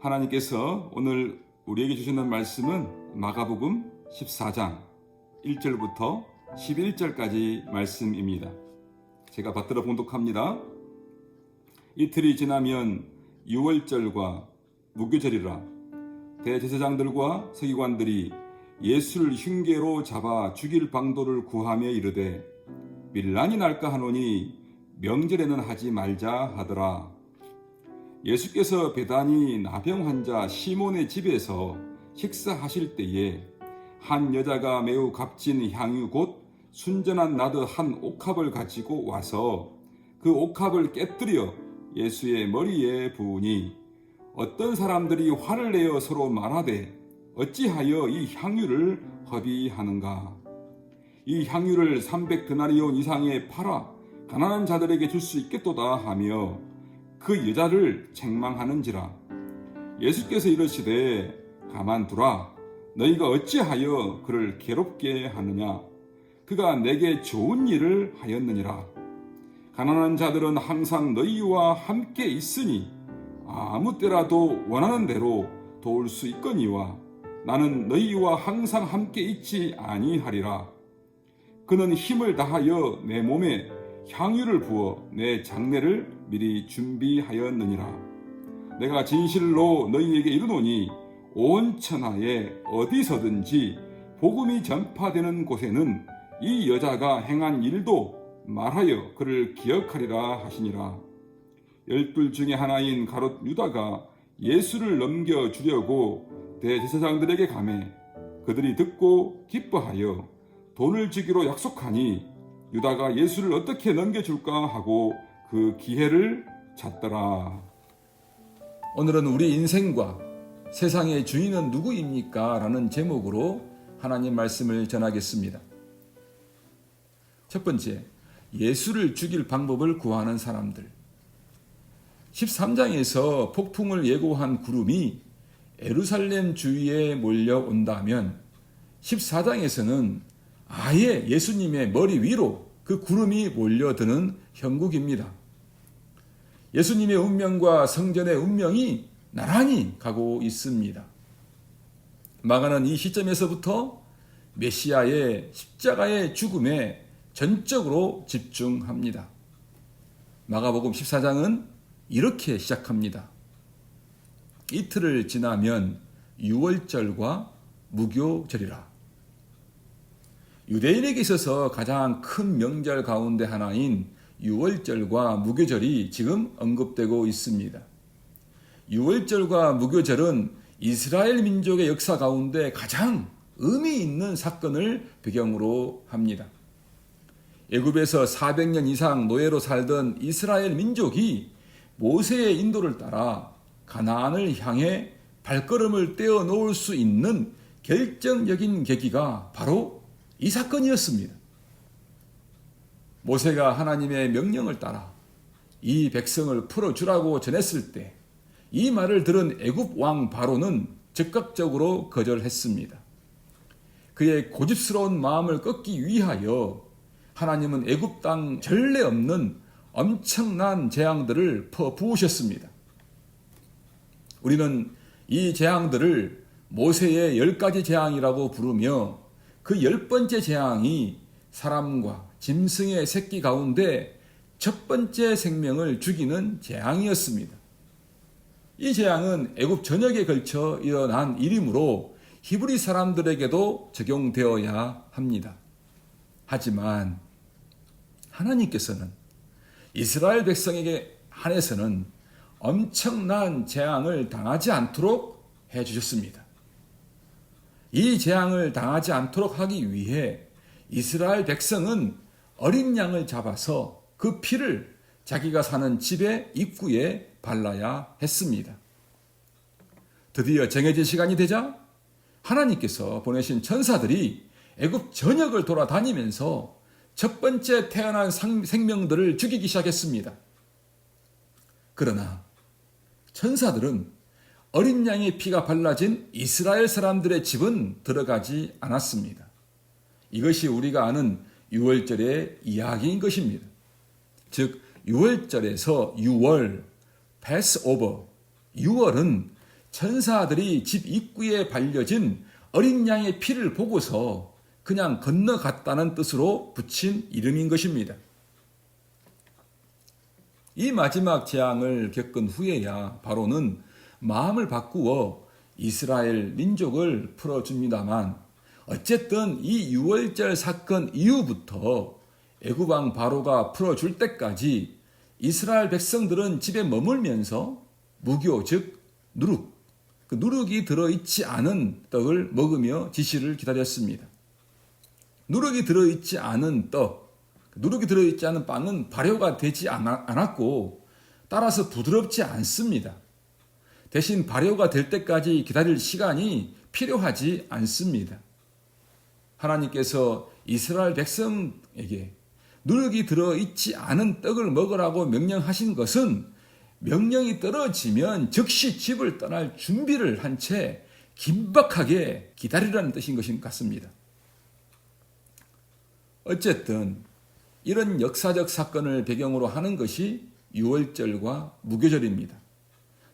하나님께서 오늘 우리에게 주시는 말씀은 마가복음 14장 1절부터 11절까지 말씀입니다. 제가 받들어 봉독합니다. 이틀이 지나면 유월절과 무교절이라. 대제사장들과 서기관들이 예수를 흉계로 잡아 죽일 방도를 구하며 이르되 밀란이 날까 하노니 명절에는 하지 말자 하더라. 예수께서 베다니 나병 환자 시몬의 집에서 식사하실 때에 한 여자가 매우 값진 향유 곧 순전한 나드 한 옥합을 가지고 와서 그 옥합을 깨뜨려 예수의 머리에 부으니 어떤 사람들이 화를 내어 서로 말하되 어찌하여 이 향유를 허비하는가? 이 향유를 300데나리온 이상에 팔아 가난한 자들에게 줄 수 있겠도다 하며 그 여자를 책망하는지라. 예수께서 이르시되 가만두라. 너희가 어찌하여 그를 괴롭게 하느냐? 그가 내게 좋은 일을 하였느니라. 가난한 자들은 항상 너희와 함께 있으니 아무 때라도 원하는 대로 도울 수 있거니와 나는 너희와 항상 함께 있지 아니하리라. 그는 힘을 다하여 내 몸에 향유를 부어 내 장례를 미리 준비하였느니라. 내가 진실로 너희에게 이르노니 온 천하에 어디서든지 복음이 전파되는 곳에는 이 여자가 행한 일도 말하여 그를 기억하리라 하시니라. 12 중에 하나인 가롯 유다가 예수를 넘겨주려고 대제사장들에게 가매 그들이 듣고 기뻐하여 돈을 주기로 약속하니 유다가 예수를 어떻게 넘겨줄까 하고 그 기회를 찾더라. 오늘은 우리 인생과 세상의 주인은 누구입니까? 라는 제목으로 하나님 말씀을 전하겠습니다. 첫 번째, 예수를 죽일 방법을 구하는 사람들. 13장에서 폭풍을 예고한 구름이 예루살렘 주위에 몰려온다면 14장에서는 아예 예수님의 머리 위로 그 구름이 몰려드는 형국입니다. 예수님의 운명과 성전의 운명이 나란히 가고 있습니다. 마가는 이 시점에서부터 메시아의 십자가의 죽음에 전적으로 집중합니다. 마가복음 14장은 이렇게 시작합니다. 이틀을 지나면 유월절과 무교절이라. 유대인에게 있어서 가장 큰 명절 가운데 하나인 유월절과 무교절이 지금 언급되고 있습니다. 유월절과 무교절은 이스라엘 민족의 역사 가운데 가장 의미 있는 사건을 배경으로 합니다. 애굽에서 400년 이상 노예로 살던 이스라엘 민족이 모세의 인도를 따라 가나안을 향해 발걸음을 떼어 놓을 수 있는 결정적인 계기가 바로 이 사건이었습니다. 모세가 하나님의 명령을 따라 이 백성을 풀어주라고 전했을 때 이 말을 들은 애굽 왕 바로는 즉각적으로 거절했습니다. 그의 고집스러운 마음을 꺾기 위하여 하나님은 애굽 땅 전례 없는 엄청난 재앙들을 퍼부으셨습니다. 우리는 이 재앙들을 모세의 10가지 재앙이라고 부르며 그 10번째 재앙이 사람과 짐승의 새끼 가운데 첫 번째 생명을 죽이는 재앙이었습니다. 이 재앙은 애굽 전역에 걸쳐 일어난 일이므로 히브리 사람들에게도 적용되어야 합니다. 하지만 하나님께서는 이스라엘 백성에게 한해서는 엄청난 재앙을 당하지 않도록 해주셨습니다. 이 재앙을 당하지 않도록 하기 위해 이스라엘 백성은 어린 양을 잡아서 그 피를 자기가 사는 집의 입구에 발라야 했습니다. 드디어 정해진 시간이 되자 하나님께서 보내신 천사들이 애굽 전역을 돌아다니면서 첫 번째 태어난 생명들을 죽이기 시작했습니다. 그러나 천사들은 어린 양의 피가 발라진 이스라엘 사람들의 집은 들어가지 않았습니다. 이것이 우리가 아는 유월절의 이야기인 것입니다. 즉 유월절에서 유월, 패스오버, 6월은 천사들이 집 입구에 발려진 어린 양의 피를 보고서 그냥 건너갔다는 뜻으로 붙인 이름인 것입니다. 이 마지막 재앙을 겪은 후에야 바로는 마음을 바꾸어 이스라엘 민족을 풀어줍니다만, 어쨌든 이 유월절 사건 이후부터 애굽 왕 바로가 풀어줄 때까지 이스라엘 백성들은 집에 머물면서 무교, 즉 누룩, 그 누룩이 들어있지 않은 떡을 먹으며 지시를 기다렸습니다. 누룩이 들어있지 않은 떡, 누룩이 들어있지 않은 빵은 발효가 되지 않았고 따라서 부드럽지 않습니다. 대신 발효가 될 때까지 기다릴 시간이 필요하지 않습니다. 하나님께서 이스라엘 백성에게 누룩이 들어있지 않은 떡을 먹으라고 명령하신 것은 명령이 떨어지면 즉시 집을 떠날 준비를 한 채 긴박하게 기다리라는 뜻인 것 같습니다. 어쨌든 이런 역사적 사건을 배경으로 하는 것이 유월절과 무교절입니다.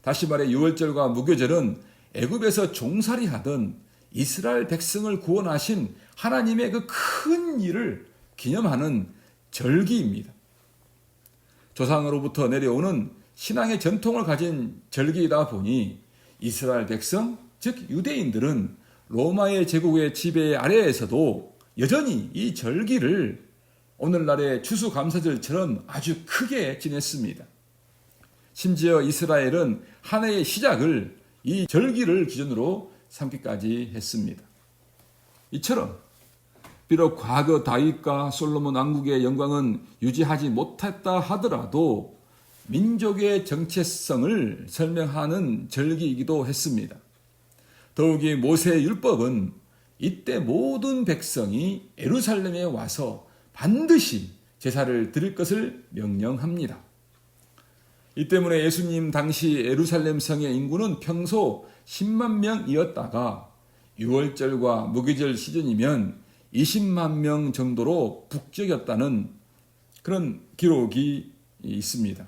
다시 말해 유월절과 무교절은 애굽에서 종살이하던 이스라엘 백성을 구원하신 하나님의 그 큰 일을 기념하는 절기입니다. 조상으로부터 내려오는 신앙의 전통을 가진 절기이다 보니 이스라엘 백성, 즉 유대인들은 로마의 제국의 지배 아래에서도 여전히 이 절기를 오늘날의 추수감사절처럼 아주 크게 지냈습니다. 심지어 이스라엘은 한 해의 시작을 이 절기를 기준으로 삼기까지 했습니다. 이처럼 비록 과거 다윗과 솔로몬 왕국의 영광은 유지하지 못했다 하더라도 민족의 정체성을 설명하는 절기이기도 했습니다. 더욱이 모세의 율법은 이때 모든 백성이 예루살렘에 와서 반드시 제사를 드릴 것을 명령합니다. 이 때문에 예수님 당시 예루살렘 성의 인구는 평소 10만 명이었다가 6월절과 무교절 시즌이면 20만 명 정도로 북적였다는 그런 기록이 있습니다.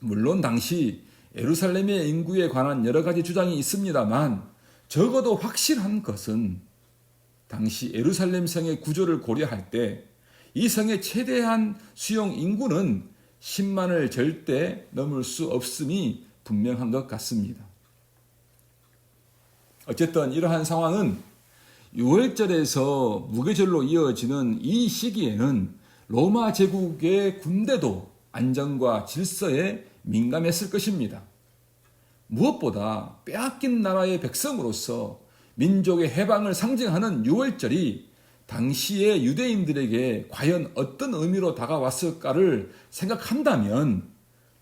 물론 당시 예루살렘의 인구에 관한 여러 가지 주장이 있습니다만 적어도 확실한 것은 당시 예루살렘 성의 구조를 고려할 때 이 성의 최대한 수용 인구는 10만을 절대 넘을 수 없음이 분명한 것 같습니다. 어쨌든 이러한 상황은 6월절에서 무교절로 이어지는 이 시기에는 로마 제국의 군대도 안정과 질서에 민감했을 것입니다. 무엇보다 빼앗긴 나라의 백성으로서 민족의 해방을 상징하는 6월절이 당시의 유대인들에게 과연 어떤 의미로 다가왔을까를 생각한다면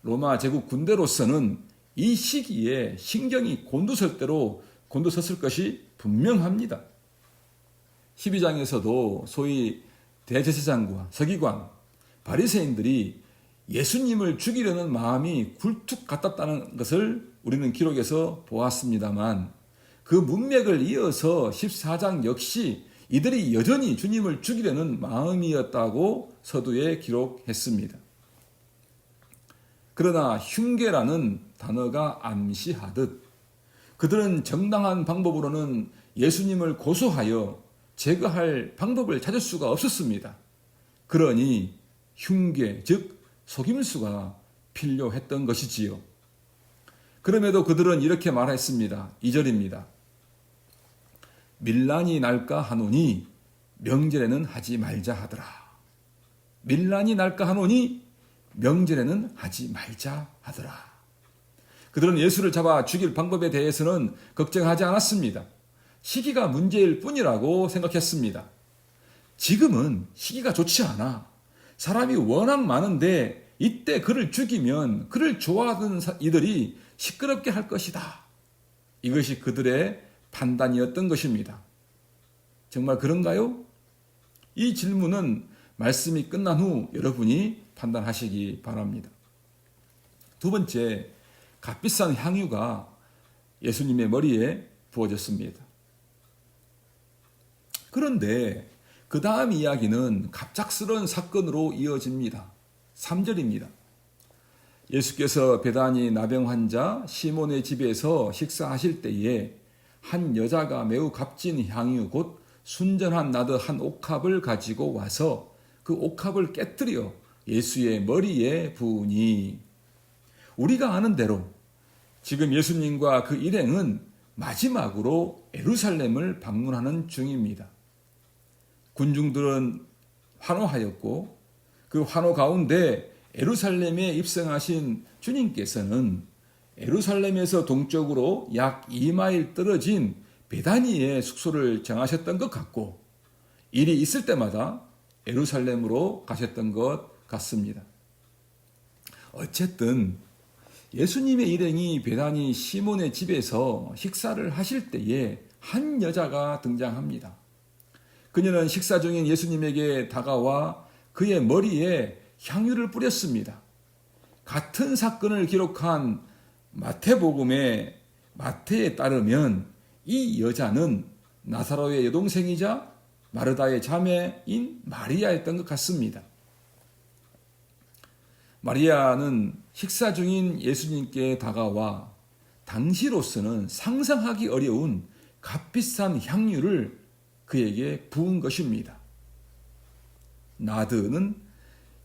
로마 제국 군대로서는 이 시기에 신경이 곤두섰을 것이 분명합니다. 12장에서도 소위 대제사장과 서기관, 바리새인들이 예수님을 죽이려는 마음이 굴뚝 같았다는 것을 우리는 기록에서 보았습니다만 그 문맥을 이어서 14장 역시 이들이 여전히 주님을 죽이려는 마음이었다고 서두에 기록했습니다. 그러나 흉계라는 단어가 암시하듯 그들은 정당한 방법으로는 예수님을 고소하여 제거할 방법을 찾을 수가 없었습니다. 그러니 흉계, 즉 속임수가 필요했던 것이지요. 그럼에도 그들은 이렇게 말했습니다. 2절입니다. 밀란이 날까 하노니 명절에는 하지 말자 하더라. 밀란이 날까 하노니 명절에는 하지 말자 하더라. 그들은 예수를 잡아 죽일 방법에 대해서는 걱정하지 않았습니다. 시기가 문제일 뿐이라고 생각했습니다. 지금은 시기가 좋지 않아. 사람이 워낙 많은데 이때 그를 죽이면 그를 좋아하던 이들이 시끄럽게 할 것이다. 이것이 그들의 판단이었던 것입니다. 정말 그런가요? 이 질문은 말씀이 끝난 후 여러분이 판단하시기 바랍니다. 두 번째, 값비싼 향유가 예수님의 머리에 부어졌습니다. 그런데 그 다음 이야기는 갑작스러운 사건으로 이어집니다. 3절입니다. 예수께서 베다니 나병 환자 시몬의 집에서 식사하실 때에 한 여자가 매우 값진 향유 곧 순전한 나드 한 옥합을 가지고 와서 그 옥합을 깨뜨려 예수의 머리에 부으니, 우리가 아는 대로 지금 예수님과 그 일행은 마지막으로 예루살렘을 방문하는 중입니다. 군중들은 환호하였고 그 환호 가운데 예루살렘에 입성하신 주님께서는 예루살렘에서 동쪽으로 약 2마일 떨어진 베다니에 숙소를 정하셨던 것 같고, 일이 있을 때마다 예루살렘으로 가셨던 것 같습니다. 어쨌든 예수님의 일행이 베다니 시몬의 집에서 식사를 하실 때에 한 여자가 등장합니다. 그녀는 식사 중인 예수님에게 다가와 그의 머리에 향유를 뿌렸습니다. 같은 사건을 기록한 마태복음의 마태에 따르면 이 여자는 나사로의 여동생이자 마르다의 자매인 마리아였던 것 같습니다. 마리아는 식사 중인 예수님께 다가와 당시로서는 상상하기 어려운 값비싼 향유를 그에게 부은 것입니다. 나드는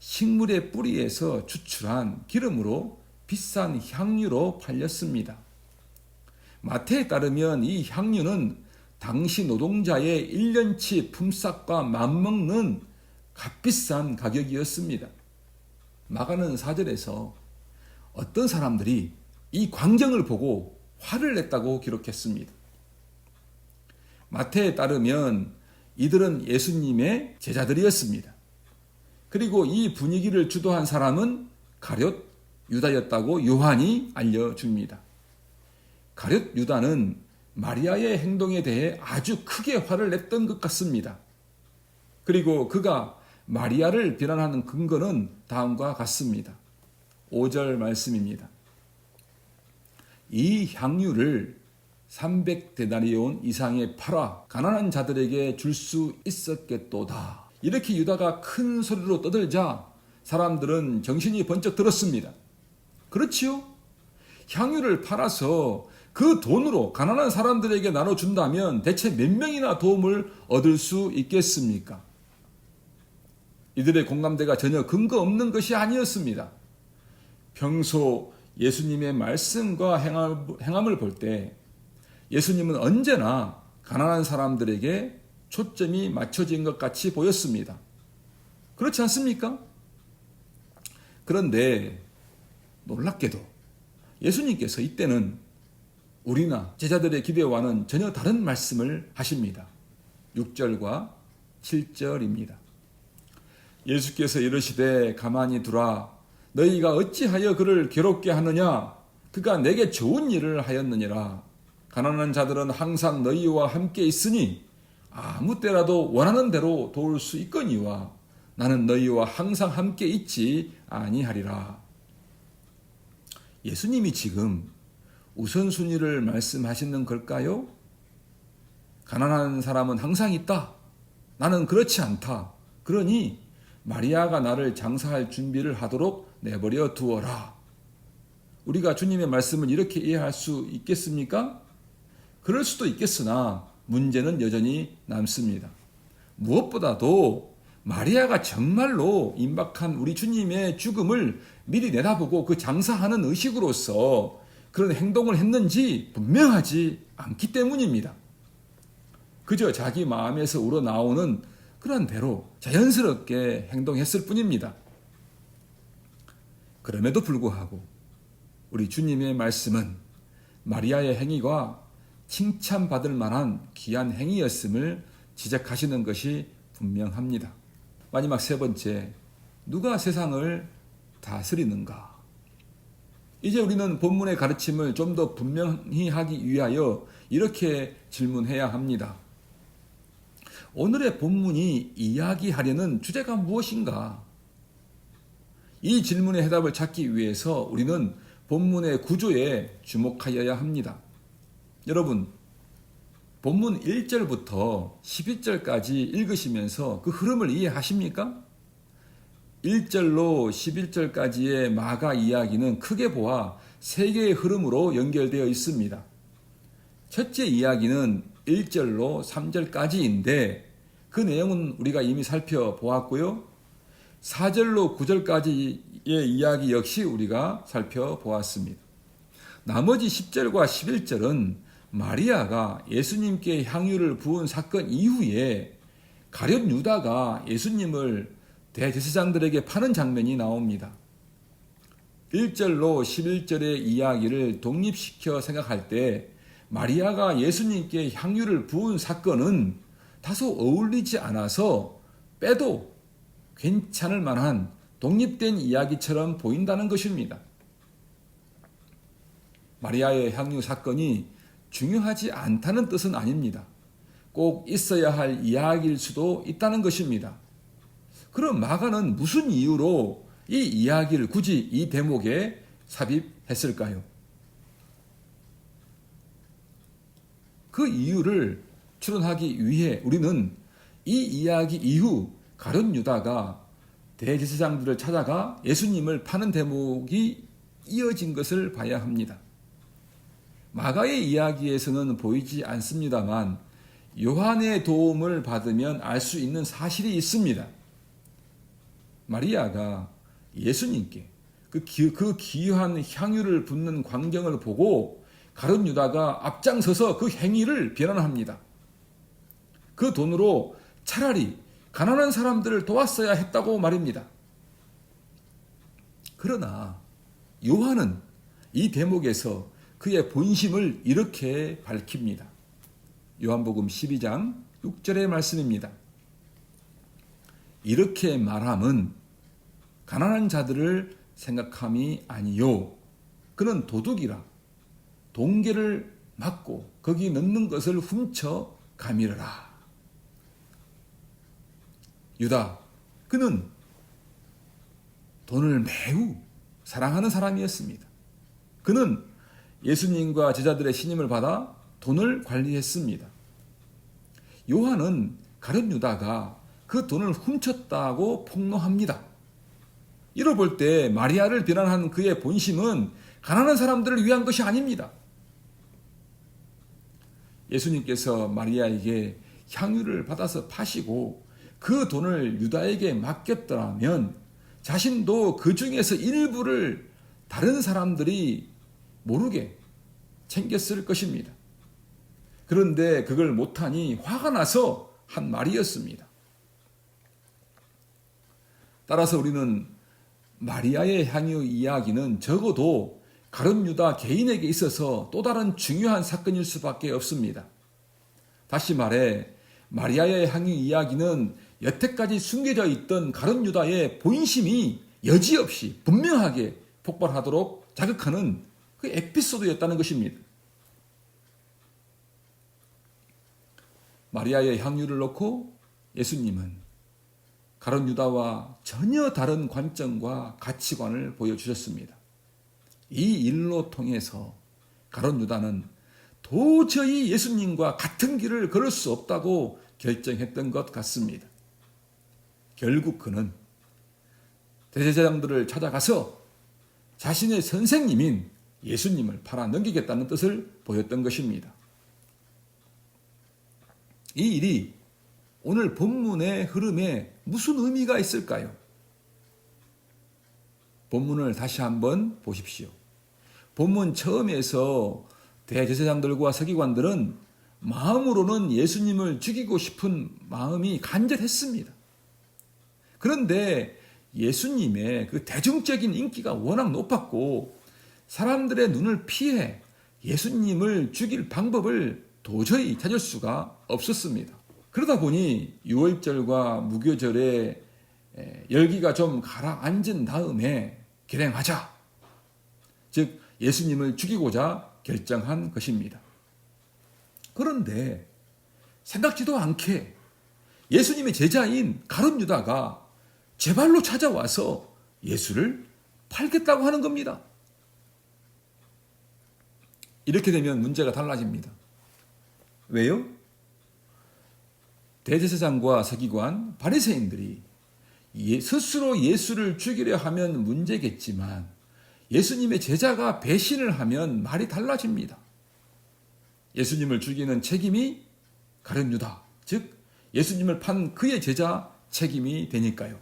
식물의 뿌리에서 추출한 기름으로 비싼 향유로 팔렸습니다. 마태에 따르면 이 향유는 당시 노동자의 1년치 품삯과 맞먹는 값비싼 가격이었습니다. 마가는 4절에서 어떤 사람들이 이 광경을 보고 화를 냈다고 기록했습니다. 마태에 따르면 이들은 예수님의 제자들이었습니다. 그리고 이 분위기를 주도한 사람은 가룟 유다였다고 요한이 알려줍니다. 가룟 유다는 마리아의 행동에 대해 아주 크게 화를 냈던 것 같습니다. 그리고 그가 마리아를 비난하는 근거는 다음과 같습니다. 5절 말씀입니다. 이 향유를 300데나리온 이상에 팔아 가난한 자들에게 줄 수 있었겠도다. 이렇게 유다가 큰 소리로 떠들자 사람들은 정신이 번쩍 들었습니다. 그렇지요? 향유를 팔아서 그 돈으로 가난한 사람들에게 나눠준다면 대체 몇 명이나 도움을 얻을 수 있겠습니까? 이들의 공감대가 전혀 근거 없는 것이 아니었습니다. 평소 예수님의 말씀과 행함을 볼 때 예수님은 언제나 가난한 사람들에게 초점이 맞춰진 것 같이 보였습니다. 그렇지 않습니까? 그런데 놀랍게도 예수님께서 이때는 우리나 제자들의 기대와는 전혀 다른 말씀을 하십니다. 6절과 7절입니다. 예수께서 이르시되 가만히 두라. 너희가 어찌하여 그를 괴롭게 하느냐? 그가 내게 좋은 일을 하였느니라. 가난한 자들은 항상 너희와 함께 있으니 아무 때라도 원하는 대로 도울 수 있거니와 나는 너희와 항상 함께 있지 아니하리라. 예수님이 지금 우선순위를 말씀하시는 걸까요? 가난한 사람은 항상 있다. 나는 그렇지 않다. 그러니 마리아가 나를 장사할 준비를 하도록 내버려 두어라. 우리가 주님의 말씀을 이렇게 이해할 수 있겠습니까? 그럴 수도 있겠으나 문제는 여전히 남습니다. 무엇보다도 마리아가 정말로 임박한 우리 주님의 죽음을 미리 내다보고 그 장사하는 의식으로서 그런 행동을 했는지 분명하지 않기 때문입니다. 그저 자기 마음에서 우러나오는 그런 대로 자연스럽게 행동했을 뿐입니다. 그럼에도 불구하고 우리 주님의 말씀은 마리아의 행위가 칭찬받을 만한 귀한 행위였음을 지적하시는 것이 분명합니다. 마지막 세 번째, 누가 세상을 다스리는가? 이제 우리는 본문의 가르침을 좀 더 분명히 하기 위하여 이렇게 질문해야 합니다. 오늘의 본문이 이야기하려는 주제가 무엇인가? 이 질문의 해답을 찾기 위해서 우리는 본문의 구조에 주목하여야 합니다. 여러분, 본문 1절부터 11절까지 읽으시면서 그 흐름을 이해하십니까? 1절로 11절까지의 마가 이야기는 크게 보아 세 개의 흐름으로 연결되어 있습니다. 첫째 이야기는 1절로 3절까지인데 그 내용은 우리가 이미 살펴보았고요. 4절로 9절까지의 이야기 역시 우리가 살펴보았습니다. 나머지 10절과 11절은 마리아가 예수님께 향유를 부은 사건 이후에 가룟 유다가 예수님을 대제사장들에게 파는 장면이 나옵니다. 1절로 11절의 이야기를 독립시켜 생각할 때 마리아가 예수님께 향유를 부은 사건은 다소 어울리지 않아서 빼도 괜찮을 만한 독립된 이야기처럼 보인다는 것입니다. 마리아의 향유 사건이 중요하지 않다는 뜻은 아닙니다. 꼭 있어야 할 이야기일 수도 있다는 것입니다. 그럼 마가는 무슨 이유로 이 이야기를 굳이 이 대목에 삽입했을까요? 그 이유를 추론하기 위해 우리는 이 이야기 이후 가룟 유다가 대제사장들을 찾아가 예수님을 파는 대목이 이어진 것을 봐야 합니다. 마가의 이야기에서는 보이지 않습니다만 요한의 도움을 받으면 알 수 있는 사실이 있습니다. 마리아가 예수님께 그 귀한 향유를 붓는 광경을 보고 가룟 유다가 앞장서서 그 행위를 비난합니다. 그 돈으로 차라리 가난한 사람들을 도왔어야 했다고 말입니다. 그러나 요한은 이 대목에서 그의 본심을 이렇게 밝힙니다. 요한복음 12장 6절의 말씀입니다. 이렇게 말함은 가난한 자들을 생각함이 아니요 그는 도둑이라 동계를 막고 거기 넣는 것을 훔쳐 가밀어라. 유다, 그는 돈을 매우 사랑하는 사람이었습니다. 그는 예수님과 제자들의 신임을 받아 돈을 관리했습니다. 요한은 가룟 유다가 그 돈을 훔쳤다고 폭로합니다. 이를 볼 때 마리아를 비난한 그의 본심은 가난한 사람들을 위한 것이 아닙니다. 예수님께서 마리아에게 향유를 받아서 파시고 그 돈을 유다에게 맡겼더라면 자신도 그 중에서 일부를 다른 사람들이 모르게 챙겼을 것입니다. 그런데 그걸 못하니 화가 나서 한 말이었습니다. 따라서 우리는 마리아의 향유 이야기는 적어도 가룟 유다 개인에게 있어서 또 다른 중요한 사건일 수밖에 없습니다. 다시 말해 마리아의 향유 이야기는 여태까지 숨겨져 있던 가룟 유다의 본심이 여지없이 분명하게 폭발하도록 자극하는 그 에피소드였다는 것입니다. 마리아의 향유를 놓고 예수님은 가룟 유다와 전혀 다른 관점과 가치관을 보여주셨습니다. 이 일로 통해서 가룟 유다는 도저히 예수님과 같은 길을 걸을 수 없다고 결정했던 것 같습니다. 결국 그는 대제사장들을 찾아가서 자신의 선생님인 예수님을 팔아 넘기겠다는 뜻을 보였던 것입니다. 이 일이 오늘 본문의 흐름에 무슨 의미가 있을까요? 본문을 다시 한번 보십시오. 본문 처음에서 대제사장들과 서기관들은 마음으로는 예수님을 죽이고 싶은 마음이 간절했습니다. 그런데 예수님의 그 대중적인 인기가 워낙 높았고 사람들의 눈을 피해 예수님을 죽일 방법을 도저히 찾을 수가 없었습니다. 그러다 보니 유월절과 무교절에 열기가 좀 가라앉은 다음에 결행하자. 즉 예수님을 죽이고자 결정한 것입니다. 그런데 생각지도 않게 예수님의 제자인 가룟 유다가 제발로 찾아와서 예수를 팔겠다고 하는 겁니다. 이렇게 되면 문제가 달라집니다. 왜요? 대제사장과 서기관, 바리새인들이 스스로 예수를 죽이려 하면 문제겠지만 예수님의 제자가 배신을 하면 말이 달라집니다. 예수님을 죽이는 책임이 가룟 유다, 즉 예수님을 판 그의 제자 책임이 되니까요.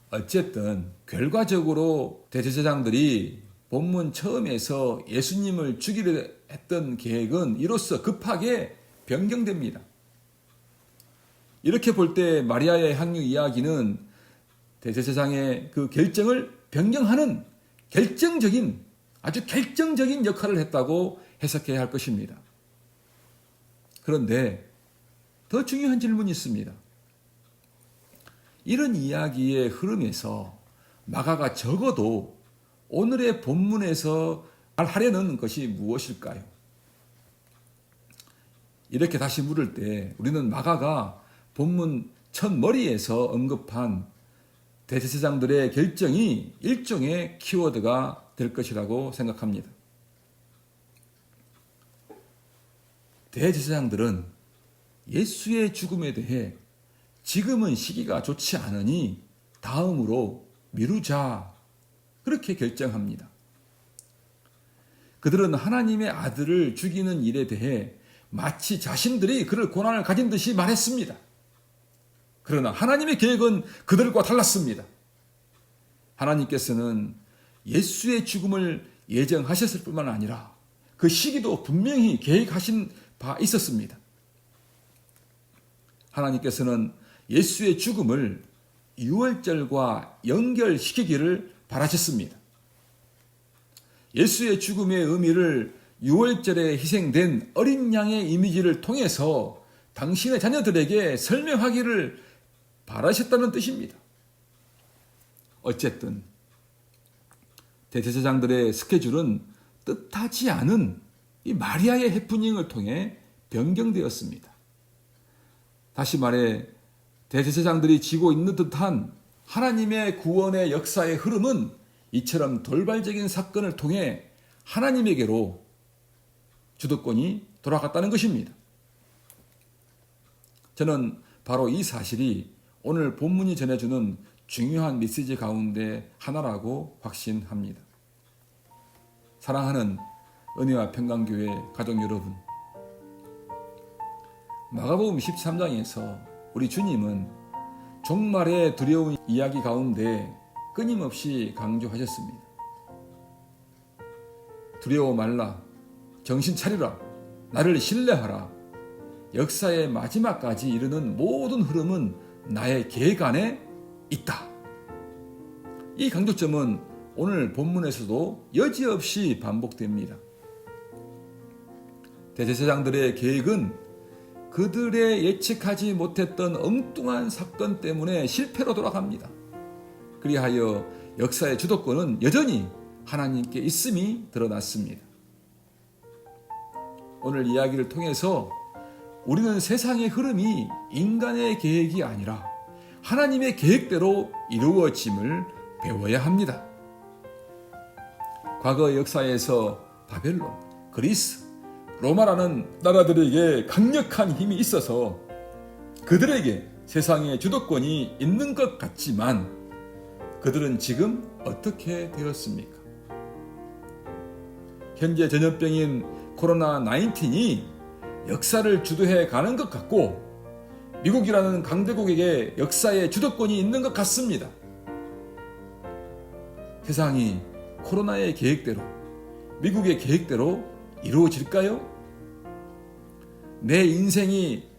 어쨌든 결과적으로 대제사장들이 본문 처음에서 예수님을 죽이려 했던 계획은 이로써 급하게 변경됩니다. 이렇게 볼 때 마리아의 향유 이야기는 대제사장의 그 결정을 변경하는 아주 결정적인 역할을 했다고 해석해야 할 것입니다. 그런데 더 중요한 질문이 있습니다. 이런 이야기의 흐름에서 마가가 적어도 오늘의 본문에서 말하려는 것이 무엇일까요? 이렇게 다시 물을 때 우리는 마가가 본문 첫 머리에서 언급한 대제사장들의 결정이 일종의 키워드가 될 것이라고 생각합니다. 대제사장들은 예수의 죽음에 대해 지금은 시기가 좋지 않으니 다음으로 미루자, 그렇게 결정합니다. 그들은 하나님의 아들을 죽이는 일에 대해 마치 자신들이 그럴 고난을 가진 듯이 말했습니다. 그러나 하나님의 계획은 그들과 달랐습니다. 하나님께서는 예수의 죽음을 예정하셨을 뿐만 아니라 그 시기도 분명히 계획하신 바 있었습니다. 하나님께서는 예수의 죽음을 유월절과 연결시키기를 바라셨습니다. 예수의 죽음의 의미를 유월절에 희생된 어린 양의 이미지를 통해서 당신의 자녀들에게 설명하기를 바라셨다는 뜻입니다. 어쨌든 대제사장들의 스케줄은 뜻하지 않은 이 마리아의 해프닝을 통해 변경되었습니다. 다시 말해 대제사장들이 지고 있는 듯한 하나님의 구원의 역사의 흐름은 이처럼 돌발적인 사건을 통해 하나님에게로 주도권이 돌아갔다는 것입니다. 저는 바로 이 사실이 오늘 본문이 전해주는 중요한 메시지 가운데 하나라고 확신합니다. 사랑하는 은혜와 평강교회 가족 여러분, 마가복음 13장에서 우리 주님은 종말의 두려운 이야기 가운데 끊임없이 강조하셨습니다. 두려워 말라, 정신 차리라, 나를 신뢰하라. 역사의 마지막까지 이르는 모든 흐름은 나의 계획 안에 있다. 이 강조점은 오늘 본문에서도 여지없이 반복됩니다. 대제사장들의 계획은 그들의 예측하지 못했던 엉뚱한 사건 때문에 실패로 돌아갑니다. 그리하여 역사의 주도권은 여전히 하나님께 있음이 드러났습니다. 오늘 이야기를 통해서 우리는 세상의 흐름이 인간의 계획이 아니라 하나님의 계획대로 이루어짐을 배워야 합니다. 과거 역사에서 바벨론, 그리스, 로마라는 나라들에게 강력한 힘이 있어서 그들에게 세상의 주도권이 있는 것 같지만 그들은 지금 어떻게 되었습니까? 현재 전염병인 코로나19이 역사를 주도해 가는 것 같고 미국이라는 강대국에게 역사의 주도권이 있는 것 같습니다. 세상이 코로나의 계획대로, 미국의 계획대로 이루어질까요? 내 인생이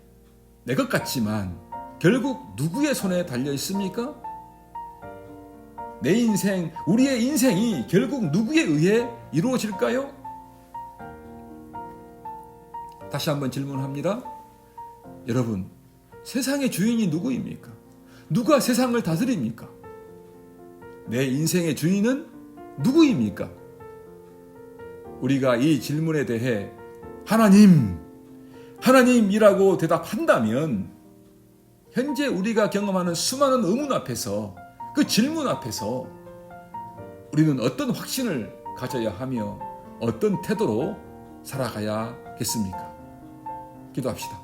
내 것 같지만 결국 누구의 손에 달려 있습니까? 내 인생, 우리의 인생이 결국 누구에 의해 이루어질까요? 다시 한번 질문합니다. 여러분, 세상의 주인이 누구입니까? 누가 세상을 다스립니까? 내 인생의 주인은 누구입니까? 우리가 이 질문에 대해 하나님이라고 대답한다면 현재 우리가 경험하는 수많은 의문 앞에서, 그 질문 앞에서 우리는 어떤 확신을 가져야 하며 어떤 태도로 살아가야겠습니까? 기도합시다.